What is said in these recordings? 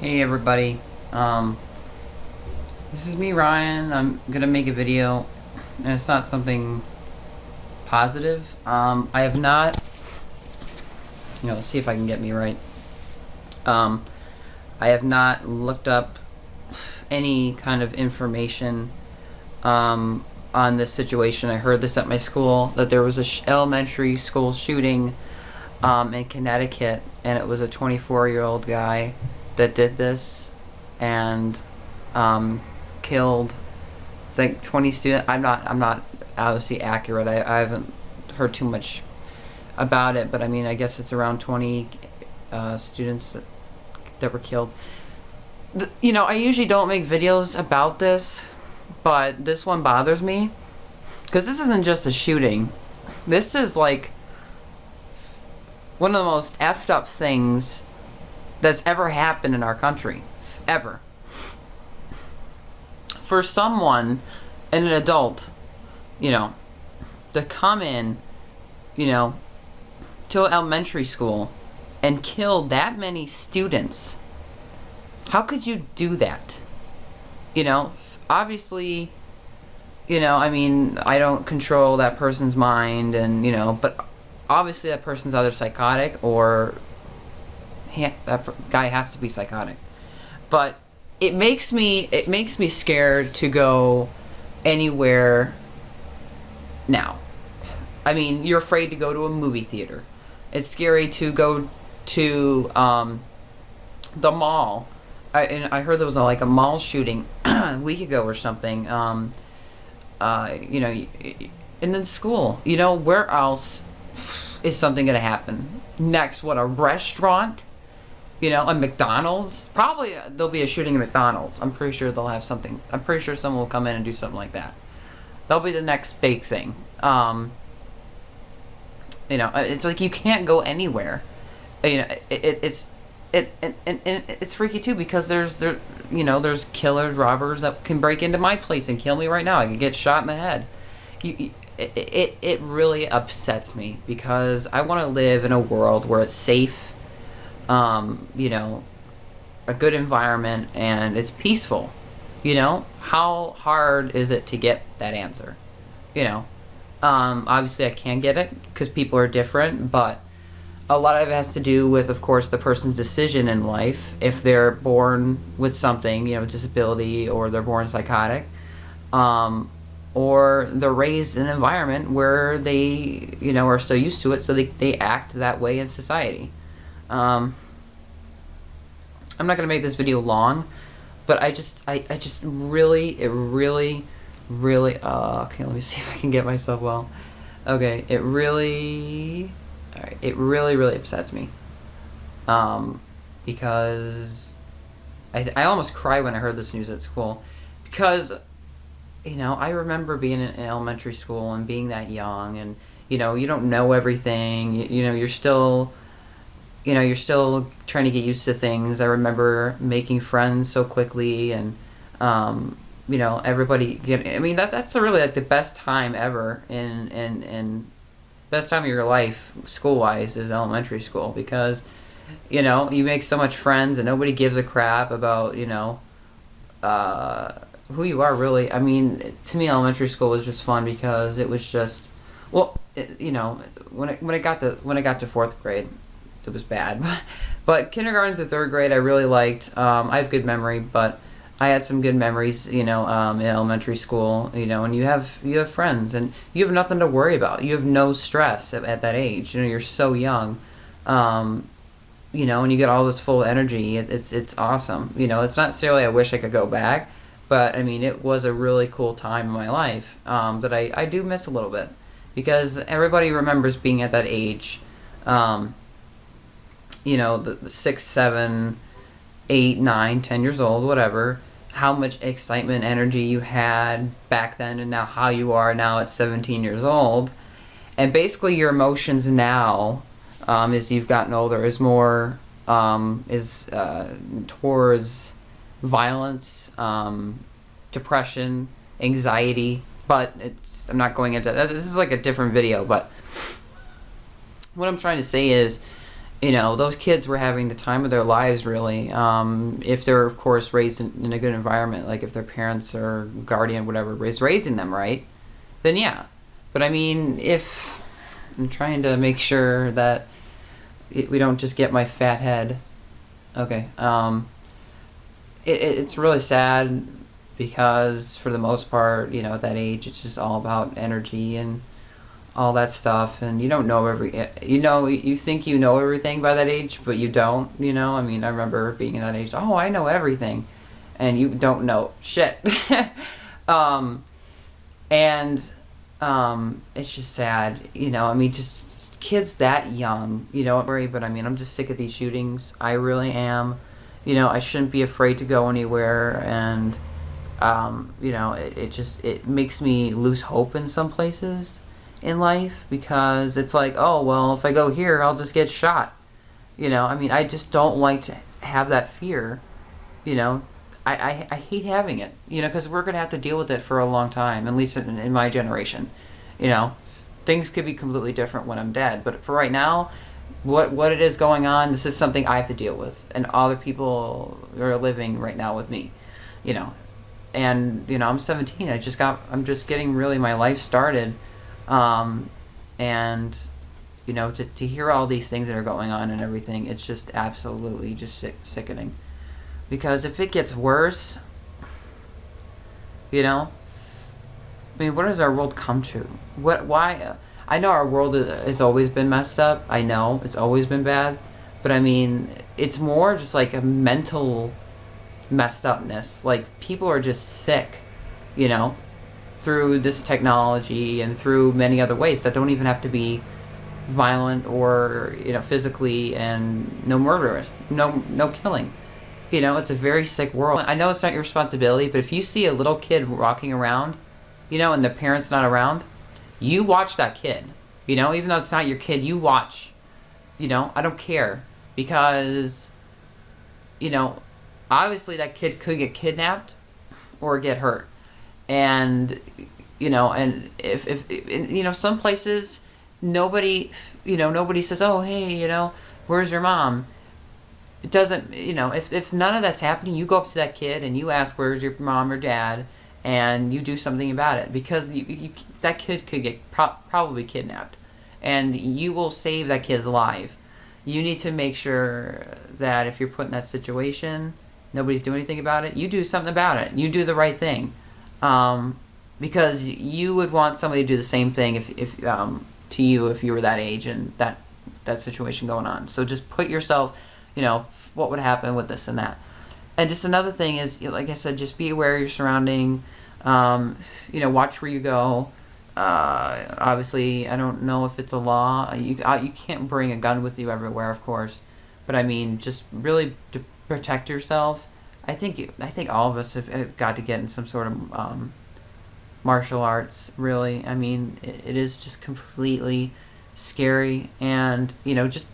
Hey everybody, this is me Ryan. I'm gonna make a video and it's not something positive. I have not, let's see if I can get me right. Um, I have not looked up any kind of information on this situation. I heard this at my school, that there was a elementary school shooting in Connecticut, and it was a 24-year-old guy that did this and killed like 20 students. I'm not obviously accurate. I haven't heard too much about it, but I mean, I guess it's around 20 students that were killed. I usually don't make videos about this, but this one bothers me because this isn't just a shooting. This is like one of the most effed up things that's ever happened in our country, ever. For someone, an adult, to come in, to elementary school and kill that many students. How could you do that? Obviously, I mean, I don't control that person's mind, and, but obviously that person's either psychotic or that guy has to be psychotic. But it makes me scared to go anywhere now. I mean, you're afraid to go to a movie theater. It's scary to go to the mall. I heard there was a mall shooting a week ago or something. And then school. Where else is something going to happen? Next, what, a restaurant? A McDonald's? Probably there'll be a shooting at McDonald's. I'm pretty sure they'll have something. I'm pretty sure someone will come in and do something like that. That'll be the next big thing. It's like you can't go anywhere. It's freaky too, because there's killers, robbers that can break into my place and kill me right now. I could get shot in the head. It really upsets me because I want to live in a world where it's safe, a good environment, and it's peaceful. How hard is it to get that answer? Obviously I can get it because people are different, but a lot of it has to do with, of course, the person's decision in life. If they're born with something, disability, or they're born psychotic, or they're raised in an environment where they, are so used to it, so they act that way in society. I'm not going to make this video long, but I just really, okay, let me see if I can get myself well. Okay, it really upsets me. Because I almost cried when I heard this news at school. Because, I remember being in elementary school and being that young, and, you don't know everything. You're still trying to get used to things. I remember making friends so quickly, and everybody that's really the best time ever in best time of your life school wise is elementary school, because you make so much friends and nobody gives a crap about who you are, really. I mean, to me, elementary school was just fun because it was just, well, when it got to fourth grade, it was bad. But kindergarten to third grade I really liked. I have good memory, but I had some good memories, in elementary school, and you have friends, and you have nothing to worry about. You have no stress at that age. You're so young, and you get all this full energy. It's awesome. It's not necessarily I wish I could go back, but I mean, it was a really cool time in my life that I do miss a little bit, because everybody remembers being at that age. The 6, 7, 8, 9, 10 years old, whatever, how much excitement, energy you had back then, and now how you are now at 17 years old. And basically your emotions now, as you've gotten older, is more, towards violence, depression, anxiety. But I'm not going into that. This is like a different video, but what I'm trying to say is, those kids were having the time of their lives, really. If they're, of course, raised in a good environment, like if their parents or guardian, whatever, is raising them right, then yeah. But I mean, if I'm trying to make sure that we don't just get my fat head. Okay. It's really sad because for the most part, at that age, it's just all about energy and all that stuff, and you don't know you think you know everything by that age, but you don't. I mean, I remember being in that age. Oh, I know everything, and you don't know shit. um, and it's just sad. I mean, just kids that young. Worry, but I mean, I'm just sick of these shootings. I really am. I shouldn't be afraid to go anywhere, and it makes me lose hope in some places in life, because it's like, oh, well, if I go here, I'll just get shot. I mean, I just don't like to have that fear. I hate having it, because we're going to have to deal with it for a long time, at least in my generation. Things could be completely different when I'm dead, but for right now, what it is going on, this is something I have to deal with, and other people are living right now with me. And I'm 17. I'm just getting really my life started, and to hear all these things that are going on and everything, it's just absolutely just sickening. Because if it gets worse, I mean, what does our world come to? Why? I know our world has always been messed up. I know it's always been bad, but I mean, it's more just like a mental messed upness. Like, people are just sick, through this technology and through many other ways that don't even have to be violent or physically, and no murderous, no killing. It's a very sick world. I know it's not your responsibility, but if you see a little kid walking around, and the parent's not around, you watch that kid. Even though it's not your kid, you watch. I don't care, because obviously that kid could get kidnapped or get hurt. And and if some places nobody says, oh, hey, where's your mom? It doesn't, if none of that's happening, you go up to that kid and you ask, where's your mom or dad, and you do something about it, because that kid could get probably kidnapped, and you will save that kid's life. You need to make sure that if you're put in that situation, nobody's doing anything about it, you do something about it. You do the right thing. Because you would want somebody to do the same thing if to you if you were that age and that situation going on. So just put yourself, what would happen with this and that. And just another thing is, like I said, just be aware of your surrounding. Watch where you go. Obviously, I don't know if it's a law. You can't bring a gun with you everywhere, of course. But I mean, just really to protect yourself. I think all of us have got to get in some sort of martial arts. Really, I mean, it is just completely scary, and just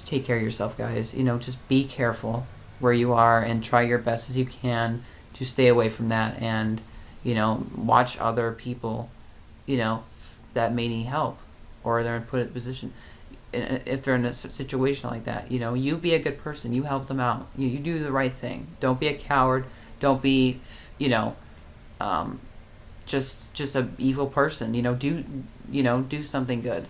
take care of yourself, guys. Just be careful where you are and try your best as you can to stay away from that, and watch other people, that may need help, or they're put in a position. If they're in a situation like that, you be a good person. You help them out. You do the right thing. Don't be a coward. Don't be, just a evil person. Do something good.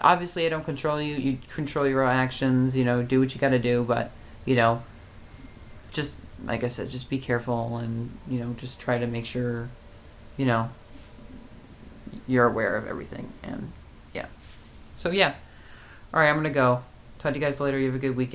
Obviously, I don't control you. You control your own actions. Do what you got to do. But just like I said, just be careful, and just try to make sure, you're aware of everything. And yeah. So yeah. All right, I'm gonna go. Talk to you guys later. You have a good weekend.